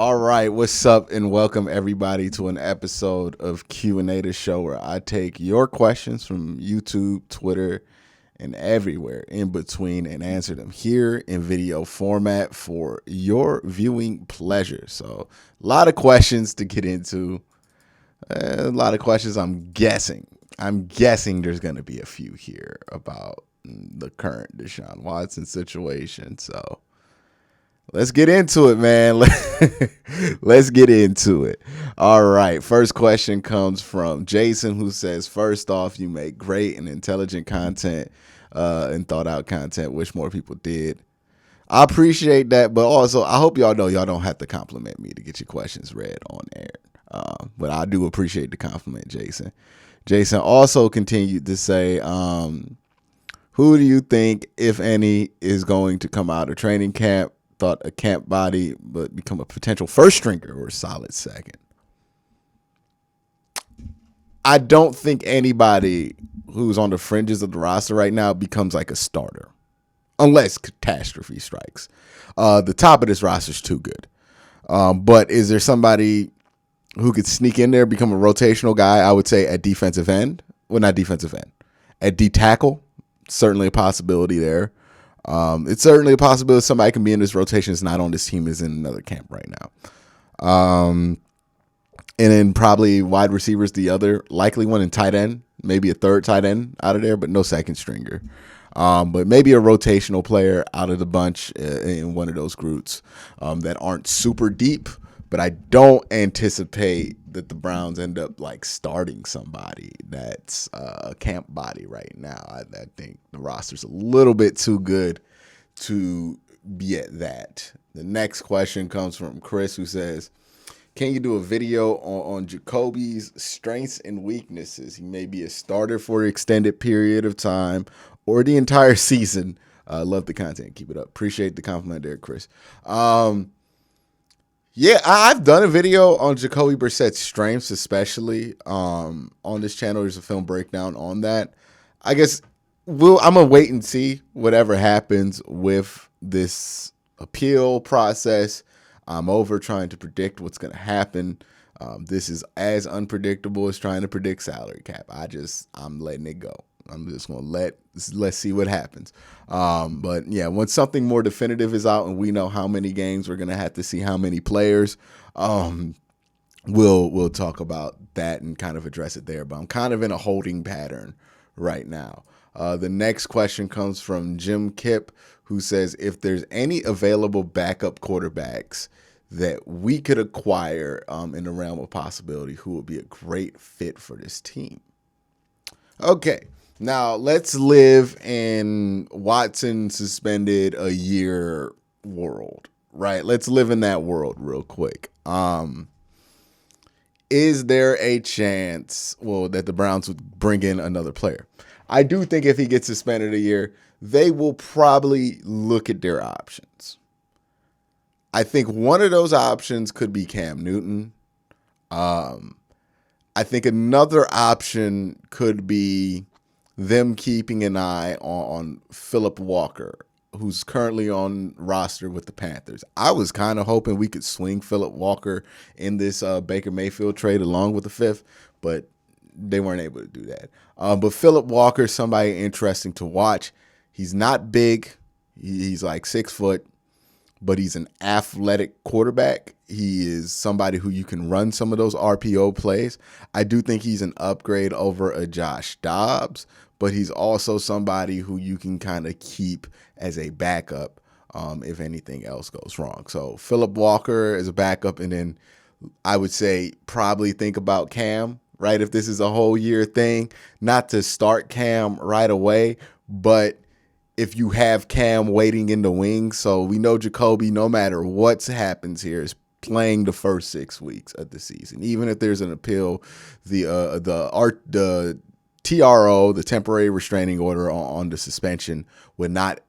All right, what's up, and welcome everybody to an episode of QnA, the show where I take your questions from YouTube, Twitter, and everywhere in between and answer them here in video format for your viewing pleasure. So, a lot of questions to get into. A lot of questions. I'm guessing. There's going to be a few here about the current Deshaun Watson situation. So, let's get into it, man. Let's get into it. All right. First question comes from Jason, who says, first off, you make great and intelligent content and thought out content. Wish more people did. I appreciate that, but also I hope y'all know y'all don't have to compliment me to get your questions read on air. But I do appreciate the compliment, Jason. Jason also continued to say, who do you think, if any, is going to come out of training camp? Thought a camp body, but become a potential first stringer or a solid second. I don't think anybody who's on the fringes of the roster right now becomes like a starter, unless catastrophe strikes. The top of this roster is too good. But is there somebody who could sneak in there, become a rotational guy? I would say at defensive end. Well, not defensive end. At D tackle, certainly a possibility there. It's certainly a possibility somebody can be in this rotation is not on this team, is in another camp right now. And then probably wide receivers, the other likely one, in tight end, maybe a third tight end out of there, but no second stringer. But maybe a rotational player out of the bunch in one of those groups that aren't super deep. But I don't anticipate that the Browns end up like starting somebody that's a camp body right now. I think the roster's a little bit too good to be at that. The next question comes from Chris, who says, can you do a video on Jacoby's strengths and weaknesses? He may be a starter for an extended period of time or the entire season. Love the content. Keep it up. Appreciate the compliment there, Chris. Yeah, I've done a video on Jacoby Brissett's strengths, especially on this channel. There's a film breakdown on that. I guess I'm going to wait and see whatever happens with this appeal process. I'm over trying to predict what's going to happen. This is as unpredictable as trying to predict salary cap. I'm letting it go. I'm just going to let's see what happens. But yeah, when something more definitive is out and we know how many games we're going to have to see, how many players, we'll talk about that and kind of address it there. But I'm kind of in a holding pattern right now. The next question comes from Jim Kipp, who says, if there's any available backup quarterbacks that we could acquire in the realm of possibility, who would be a great fit for this team? Okay. Now, let's live in Watson suspended a year world, right? Let's live in that world real quick. Is there a chance, that the Browns would bring in another player? I do think if he gets suspended a year, they will probably look at their options. I think one of those options could be Cam Newton. I think another option could be them keeping an eye on Philip Walker, who's currently on roster with the Panthers. I was kind of hoping we could swing Philip Walker in this Baker Mayfield trade along with the fifth, but they weren't able to do that. But Philip Walker is somebody interesting to watch. He's not big. He's like 6 foot, but he's an athletic quarterback. He is somebody who you can run some of those RPO plays. I do think he's an upgrade over a Josh Dobbs, but he's also somebody who you can kind of keep as a backup if anything else goes wrong. So Philip Walker as a backup, and then I would say probably think about Cam, right? If this is a whole year thing, not to start Cam right away, but if you have Cam waiting in the wings. So we know Jacoby, no matter what happens here, is playing the first 6 weeks of the season. Even if there's an appeal, the TRO, the temporary restraining order on the suspension, would not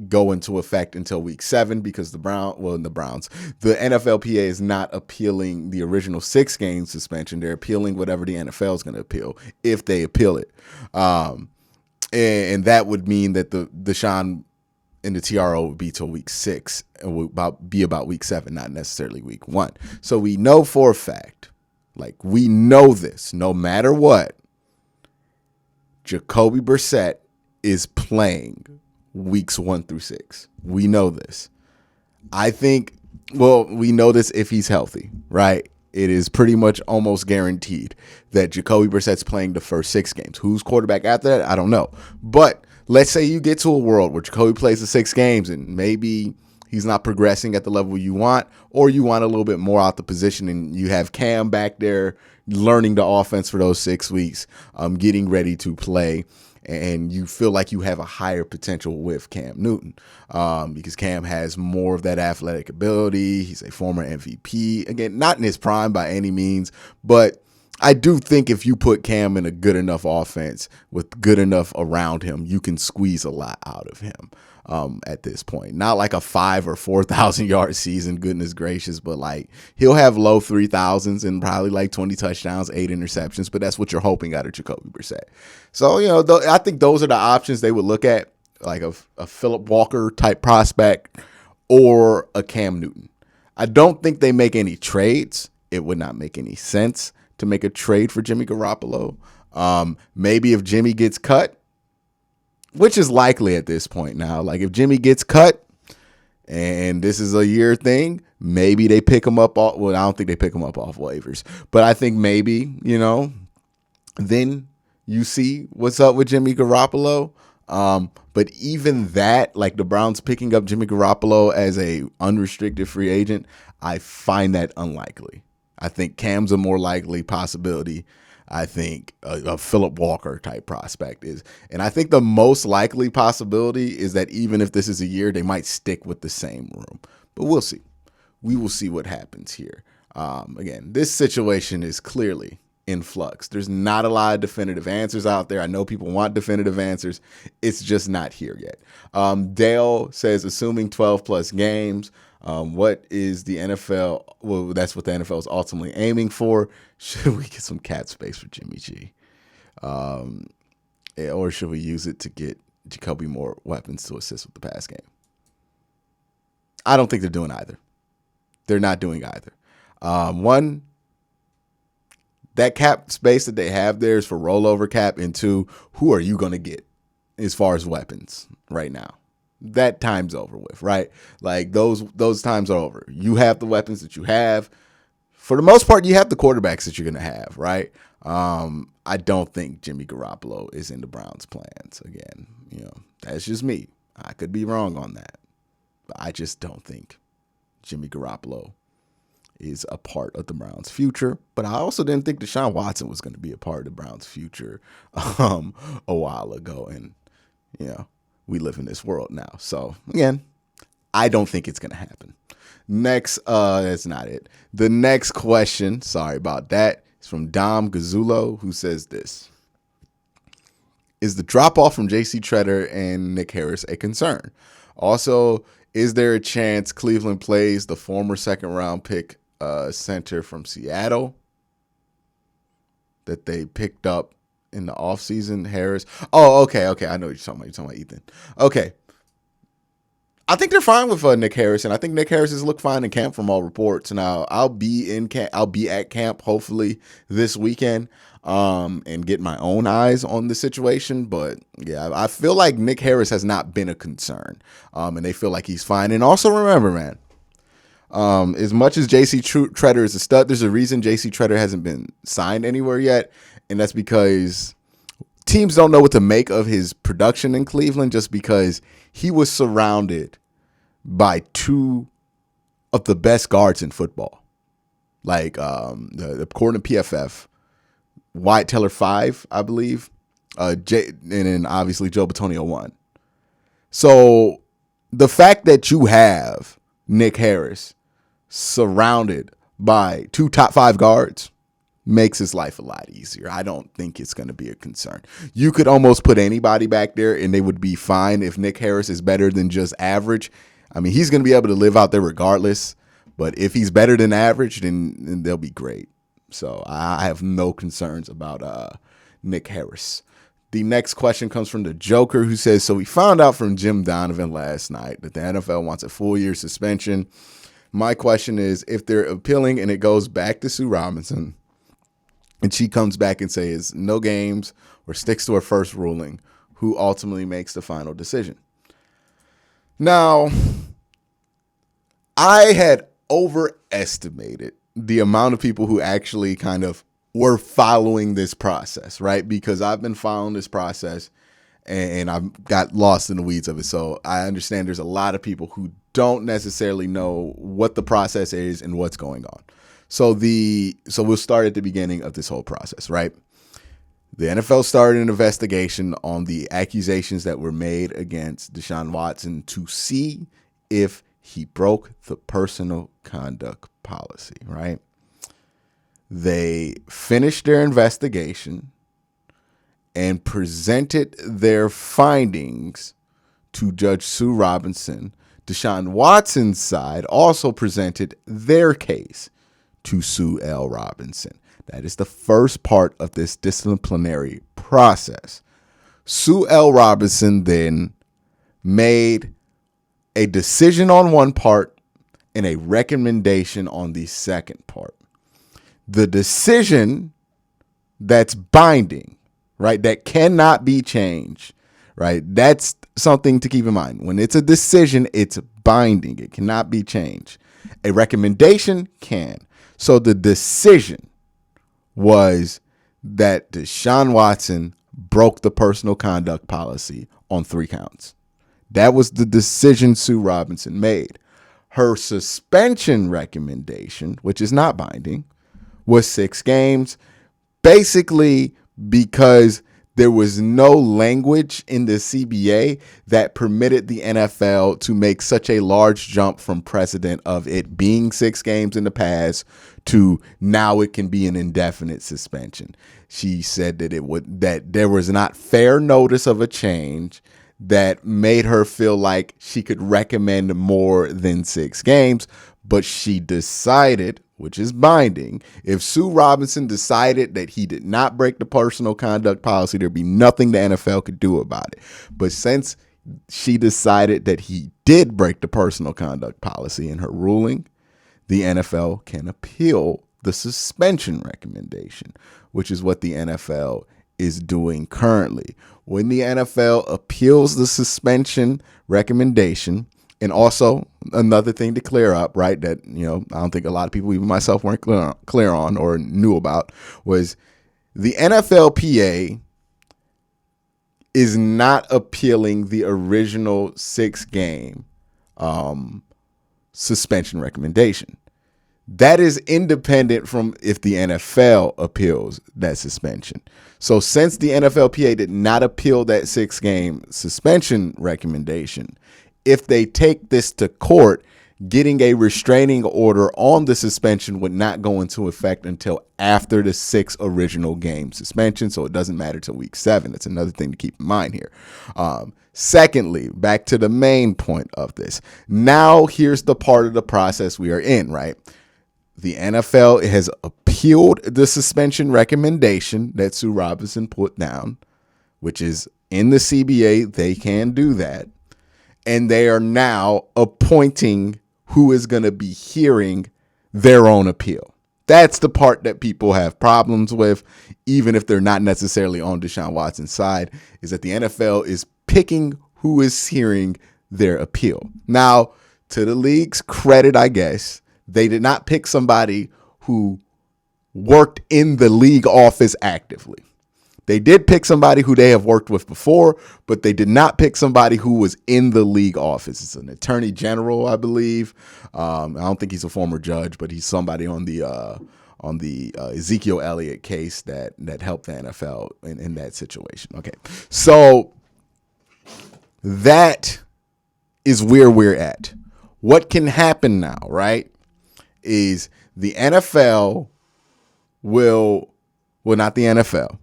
go into effect until week 7 because the NFLPA is not appealing the original 6-game suspension. They're appealing whatever the NFL is going to appeal if they appeal it. And that would mean that the Deshaun and the TRO would be till week 6 and would be about week 7, not necessarily week 1. So we know for a fact, like we know this, no matter what, Jacoby Brissett is playing weeks 1 through 6. We know this. I think, well, we know this if he's healthy, right? It is pretty much almost guaranteed that Jacoby Brissett's playing the first 6 games. Who's quarterback after that? I don't know. But let's say you get to a world where Jacoby plays the 6 games and maybe he's not progressing at the level you want, or you want a little bit more out the position and you have Cam back there learning the offense for those 6 weeks, getting ready to play. And you feel like you have a higher potential with Cam Newton because Cam has more of that athletic ability. He's a former MVP. Again, not in his prime by any means, but I do think if you put Cam in a good enough offense with good enough around him, you can squeeze a lot out of him at this point. Not like a 5,000 or 4,000 yard season, goodness gracious, but like he'll have low 3,000s and probably like 20 touchdowns, 8 interceptions, but that's what you're hoping out of Jacoby Brissett. So, I think those are the options they would look at, like a Phillip Walker type prospect or a Cam Newton. I don't think they make any trades. It would not make any sense to make a trade for Jimmy Garoppolo. Maybe if Jimmy gets cut, which is likely at this point now. Like if Jimmy gets cut and this is a year thing, maybe they pick him up. Well, I don't think they pick him up off waivers, but I think maybe, then you see what's up with Jimmy Garoppolo. But even that, like the Browns picking up Jimmy Garoppolo as a unrestricted free agent, I find that unlikely. I think Cam's a more likely possibility. I think a Phillip Walker type prospect is. And I think the most likely possibility is that even if this is a year, they might stick with the same room. But we'll see. We will see what happens here. Again, this situation is clearly in flux. There's not a lot of definitive answers out there. I know people want definitive answers. It's just not here yet. Dale says, assuming 12 plus games, what is the NFL? Well, that's what the NFL is ultimately aiming for. Should we get some cap space for Jimmy G? Or should we use it to get Jacoby more weapons to assist with the pass game? I don't think they're doing either. They're not doing either. One, that cap space that they have there is for rollover cap. And 2, who are you going to get as far as weapons right now? That time's over with, right? Like those times are over. You have the weapons that you have. For the most part, you have the quarterbacks that you're going to have, right? I don't think Jimmy Garoppolo is in the Browns' plans. Again, that's just me. I could be wrong on that. But I just don't think Jimmy Garoppolo is a part of the Browns' future. But I also didn't think Deshaun Watson was going to be a part of the Browns' future a while ago. And, we live in this world now. So, again, I don't think it's going to happen. Next, that's not it. The next question, sorry about that, is from Dom Gazzulo, who says this. Is the drop-off from J.C. Tretter and Nick Harris a concern? Also, is there a chance Cleveland plays the former second-round pick center from Seattle that they picked up in the offseason, Harris? Oh, okay. I know what you're talking about. You're talking about Ethan. Okay. I think they're fine with Nick Harris, and I think Nick Harris has looked fine in camp from all reports. Now, I'll be in camp. I'll be at camp hopefully this weekend and get my own eyes on the situation. But, yeah, I feel like Nick Harris has not been a concern, and they feel like he's fine. And also remember, man, as much as J.C. Tretter is a stud, there's a reason J.C. Tretter hasn't been signed anywhere yet. And that's because teams don't know what to make of his production in Cleveland just because he was surrounded by 2 of the best guards in football. Like according to PFF, Wyatt Teller 5, I believe, and then obviously Joe Bitonio 1. So the fact that you have Nick Harris surrounded by 2 top 5 guards makes his life a lot easier. I don't think it's going to be a concern. You could almost put anybody back there and they would be fine if Nick Harris is better than just average. I mean, he's going to be able to live out there regardless, but if he's better than average, then they'll be great. So I have no concerns about Nick Harris. The next question comes from the Joker, who says, so we found out from Jim Donovan last night that the NFL wants a full-year suspension. My question is, if they're appealing and it goes back to Sue Robinson and she comes back and says no games or sticks to her first ruling, who ultimately makes the final decision? Now, I had overestimated the amount of people who actually kind of were following this process, right? Because I've been following this process and I've got lost in the weeds of it. So I understand there's a lot of people who don't necessarily know what the process is and what's going on. So we'll start at the beginning of this whole process, right? The NFL started an investigation on the accusations that were made against Deshaun Watson to see if he broke the personal conduct policy, right? They finished their investigation and presented their findings to Judge Sue Robinson. Deshaun Watson's side also presented their case to Sue L. Robinson. That is the first part of this disciplinary process. Sue L. Robinson then made a decision on one part and a recommendation on the second part. The decision that's binding, right, that cannot be changed, right, that's something to keep in mind. When it's a decision, it's binding. It cannot be changed. A recommendation can. So the decision was that Deshaun Watson broke the personal conduct policy on 3 counts. That was the decision Sue Robinson made. Her suspension recommendation, which is not binding, was 6 games, basically because there was no language in the CBA that permitted the NFL to make such a large jump from precedent of it being 6 games in the past to now it can be an indefinite suspension. She said that there was not fair notice of a change that made her feel like she could recommend more than 6 games, but she decided, which is binding, if Sue Robinson decided that he did not break the personal conduct policy, there'd be nothing the NFL could do about it. But since she decided that he did break the personal conduct policy in her ruling, the NFL can appeal the suspension recommendation, which is what the NFL is doing currently. When the NFL appeals the suspension recommendation, and also another thing to clear up, right, that, I don't think a lot of people, even myself, weren't clear on or knew about, was the NFLPA is not appealing the original 6-game suspension recommendation. That is independent from if the NFL appeals that suspension. So since the NFLPA did not appeal that 6-game suspension recommendation, if they take this to court, getting a restraining order on the suspension would not go into effect until after the 6 original game suspension. So it doesn't matter till week 7. That's another thing to keep in mind here. Secondly, back to the main point of this. Now here's the part of the process we are in, right? The NFL has appealed the suspension recommendation that Sue Robinson put down, which is in the CBA. They can do that. And they are now appointing who is going to be hearing their own appeal. That's the part that people have problems with, even if they're not necessarily on Deshaun Watson's side, is that the NFL is picking who is hearing their appeal. Now, to the league's credit, I guess, they did not pick somebody who worked in the league office actively. They did pick somebody who they have worked with before, but they did not pick somebody who was in the league office. It's an attorney general, I believe. I don't think he's a former judge, but he's somebody on the Ezekiel Elliott case that helped the NFL in that situation. Okay, so that is where we're at. What can happen now, right, is the NFL not the NFL.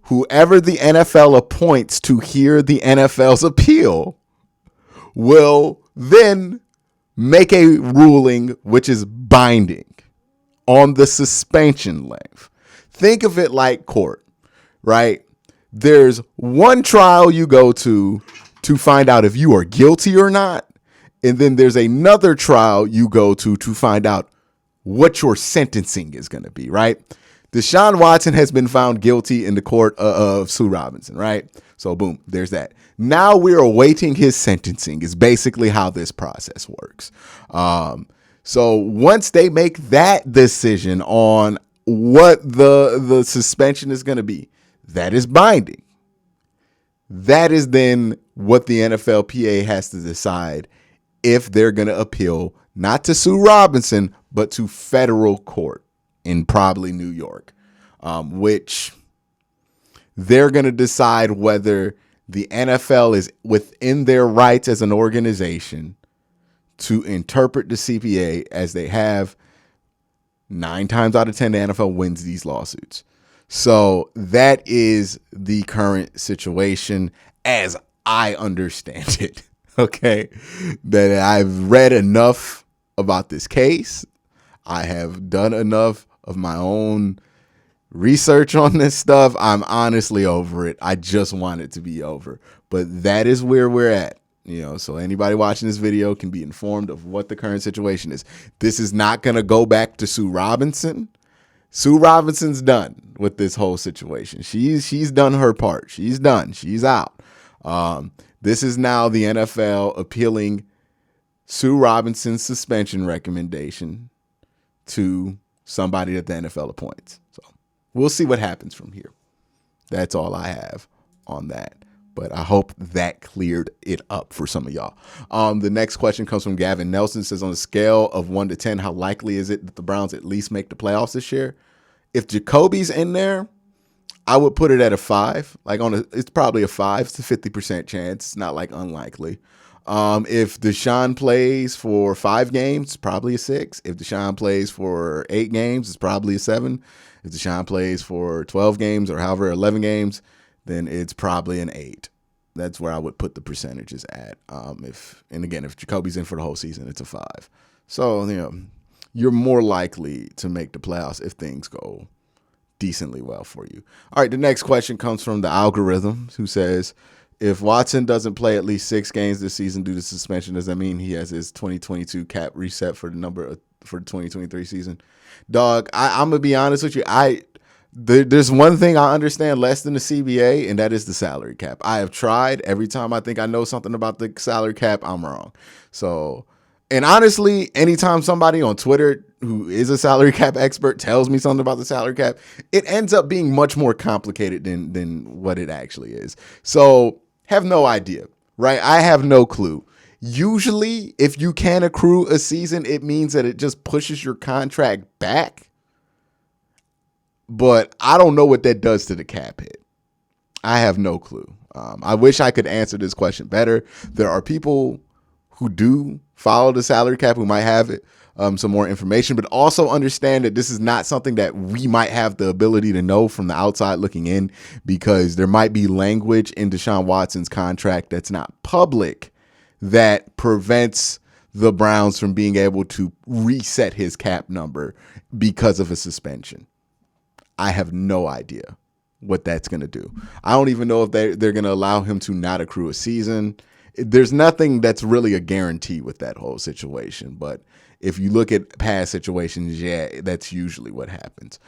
Whoever the NFL appoints to hear the NFL's appeal will then make a ruling which is binding on the suspension length. Think of it like court, right? There's one trial you go to find out if you are guilty or not. And then there's another trial you go to find out what your sentencing is going to be, right? Deshaun Watson has been found guilty in the court of Sue Robinson, right? So boom, there's that. Now we're awaiting his sentencing is basically how this process works. So once they make that decision on what the suspension is going to be, that is binding. That is then what the NFLPA has to decide if they're going to appeal, not to Sue Robinson, but to federal court in probably New York, which they're going to decide whether the NFL is within their rights as an organization to interpret the CPA as they have 9 times out of 10, the NFL wins these lawsuits. So that is the current situation as I understand it. Okay. That I've read enough about this case. I have done enough of my own research on this stuff. I'm honestly over it. I just want it to be over. But that is where we're at. So anybody watching this video can be informed of what the current situation is. This is not going to go back to Sue Robinson. Sue Robinson's done with this whole situation. She's done her part. She's done. She's out. This is now the NFL appealing Sue Robinson's suspension recommendation to somebody that the NFL appoints. So we'll see what happens from here. That's all I have on that. But I hope that cleared it up for some of y'all. The next question comes from Gavin Nelson. It says, on a scale of 1 to 10, how likely is it that the Browns at least make the playoffs this year? If Jacoby's in there, I would put it at a 5. It's probably a 5 to 50% chance. It's not unlikely. If Deshaun plays for 5 games, probably a 6. If Deshaun plays for 8 games, it's probably a 7. If Deshaun plays for 12 games or however 11 games, then it's probably an 8. That's where I would put the percentages at. If Jacoby's in for the whole season, it's a 5. So, you're more likely to make the playoffs if things go decently well for you. All right, the next question comes from the algorithm, who says, if Watson doesn't play at least 6 games this season due to suspension, does that mean he has his 2022 cap reset for the 2023 season? Dog, I'm going to be honest with you. There's one thing I understand less than the CBA, and that is the salary cap. I have tried. Every time I think I know something about the salary cap, I'm wrong. So, and honestly, anytime somebody on Twitter who is a salary cap expert tells me something about the salary cap, it ends up being much more complicated than what it actually is. So, have no idea, right? I have no clue. Usually, if you can accrue a season, it means that it just pushes your contract back. But I don't know what that does to the cap hit. I have no clue. I wish I could answer this question better. There are people who do follow the salary cap who might have some more information, but also understand that this is not something that we might have the ability to know from the outside looking in, because there might be language in Deshaun Watson's contract that's not public that prevents the Browns from being able to reset his cap number because of a suspension. I have no idea what that's going to do. I don't even know if they're going to allow him to not accrue a season. There's nothing that's really a guarantee with that whole situation. But if you look at past situations, yeah, that's usually what happens.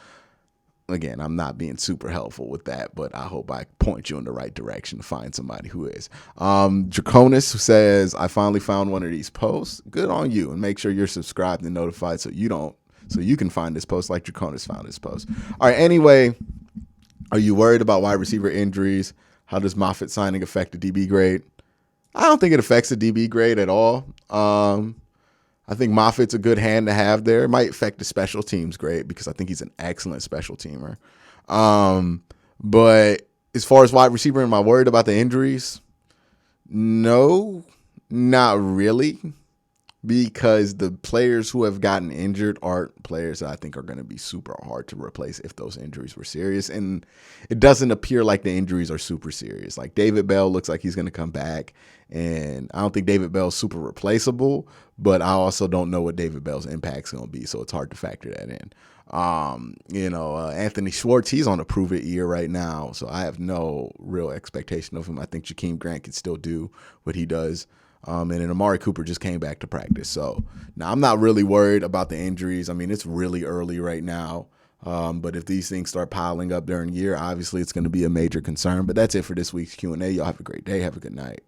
Again, I'm not being super helpful with that, but I hope I point you in the right direction to find somebody who is. Draconis says, I finally found one of these posts. Good on you. And make sure you're subscribed and notified so you can find this post like Draconis found this post. All right, anyway, are you worried about wide receiver injuries? How does Moffitt signing affect the DB grade? I don't think it affects the DB grade at all. I think Moffitt's a good hand to have there. It might affect the special teams grade because I think he's an excellent special teamer. But as far as wide receiver, am I worried about the injuries? No, not really. because the players who have gotten injured are players that I think are going to be super hard to replace if those injuries were serious. And it doesn't appear like the injuries are super serious. Like David Bell looks like he's going to come back, and I don't think David Bell's super replaceable, but I also don't know what David Bell's impact's going to be, so it's hard to factor that in. Anthony Schwartz, he's on a prove-it year right now, so I have no real expectation of him. I think Jakeem Grant can still do what he does. And then Amari Cooper just came back to practice. So now I'm not really worried about the injuries. I mean, it's really early right now. But if these things start piling up during the year, obviously it's going to be a major concern. But that's it for this week's Q&A. Y'all have a great day. Have a good night.